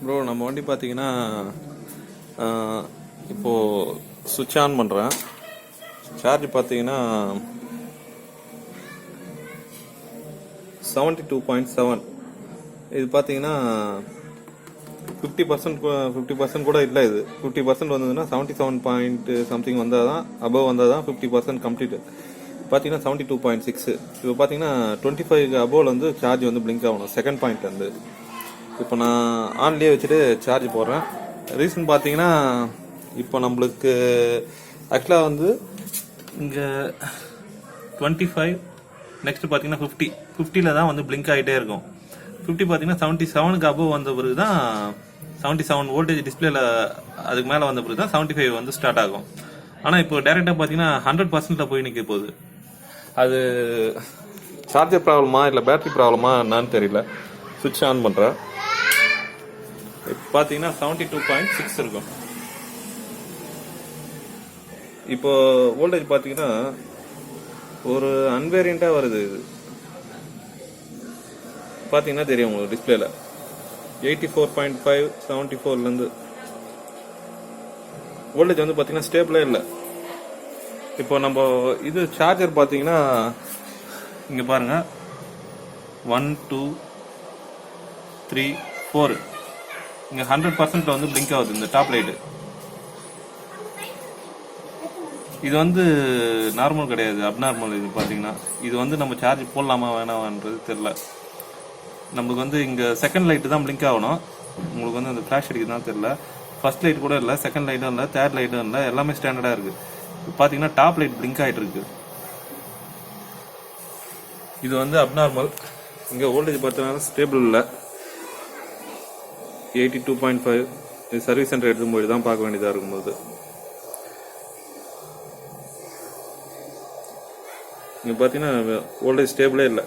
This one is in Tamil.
ப்ரோ நம்ம வண்டி பார்த்தீங்கன்னா இப்போது சுவிட்ச் ஆன் பண்ணுறேன். சார்ஜ் பார்த்தீங்கன்னா 72.7. இது பார்த்தீங்கன்னா 50% கூட இல்லை. இது 50% வந்ததுன்னா 77 சம்திங் வந்தால் தான், அபவ் வந்தால் தான் 50% கம்ப்ளீட். பார்த்தீங்கன்னா 72.6. இப்போ பார்த்தீங்கன்னா 25 அபோவில் வந்து சார்ஜ் வந்து பிளிங்க் ஆகணும். செகண்ட் பாயிண்ட் வந்து இப்போ நான் ஆன்லேயே வச்சுட்டு சார்ஜ் போடுறேன். ரீசன் பார்த்தீங்கன்னா இப்போ நம்மளுக்கு ஆக்சுவலாக வந்து இங்கே 25, நெக்ஸ்ட் பார்த்தீங்கன்னா 50 தான் வந்து பிளிங்க் ஆகிட்டே இருக்கும். 50 பார்த்தீங்கன்னா 77க்கு அபோவ் வந்த பிறகு தான் 77 வோல்டேஜ் டிஸ்பிளேல அதுக்கு மேலே வந்த பிறகு தான் 75 வந்து ஸ்டார்ட் ஆகும். ஆனால் இப்போ டேரெக்டாக பார்த்தீங்கன்னா 100% போய் நிற்க போகுது. அது சார்ஜர் ப்ராப்ளமா இல்லை பேட்டரி ப்ராப்ளமா என்னன்னு தெரியல. சுவிட்ச் ஆன் பண்ணுறேன். இப்போ பார்த்தீங்கன்னா 72.6 இருக்கும். இப்போ வோல்டேஜ் பார்த்தீங்கன்னா ஒரு அன்வேரியண்டாக வருது. இது பார்த்தீங்கன்னா தெரியும் உங்களுக்கு டிஸ்பிளேல 84.5 74லேருந்து வோல்டேஜ் வந்து பார்த்தீங்கன்னா ஸ்டேபிளே இல்லை. இப்போ நம்ம இது சார்ஜர் பார்த்தீங்கன்னா இங்கே பாருங்க 1 2 3 4 இங்கே 100% வந்து பிளிங்க் ஆகுது இந்த டாப் லைட்டு. இது வந்து நார்மல் கிடையாது, அப்நார்மல். இது பார்த்தீங்கன்னா இது வந்து நம்ம சார்ஜ் போடலாமா வேணாமான்றது தெரில. நம்மளுக்கு வந்து இங்கே செகண்ட் லைட்டு தான் பிளிங்க் ஆகணும். உங்களுக்கு வந்து அந்த ஃப்ளாஷ் அடிக்குதுதான் தெரில. ஃபர்ஸ்ட் லைட் கூட இல்லை, செகண்ட் லைட்டும் இல்லை, தேர்ட் லைட்டும் இல்லை, எல்லாமே ஸ்டாண்டர்டாக இருக்குது. இப்போ பார்த்தீங்கன்னா டாப் லைட் பிளிங்க் ஆகிட்டு இருக்கு. இது வந்து அப்நார்மல். இங்கே வோல்டேஜ் பார்த்தீங்கன்னா ஸ்டேபிள் இல்லை, 82.5. இது சர்வீஸ் சென்டர் எடுத்து போய் தான் பார்க்க வேண்டியதாக இருக்கும்போது இங்கே பார்த்தீங்கன்னா வோல்டேஜ் ஸ்டேபிளே இல்லை.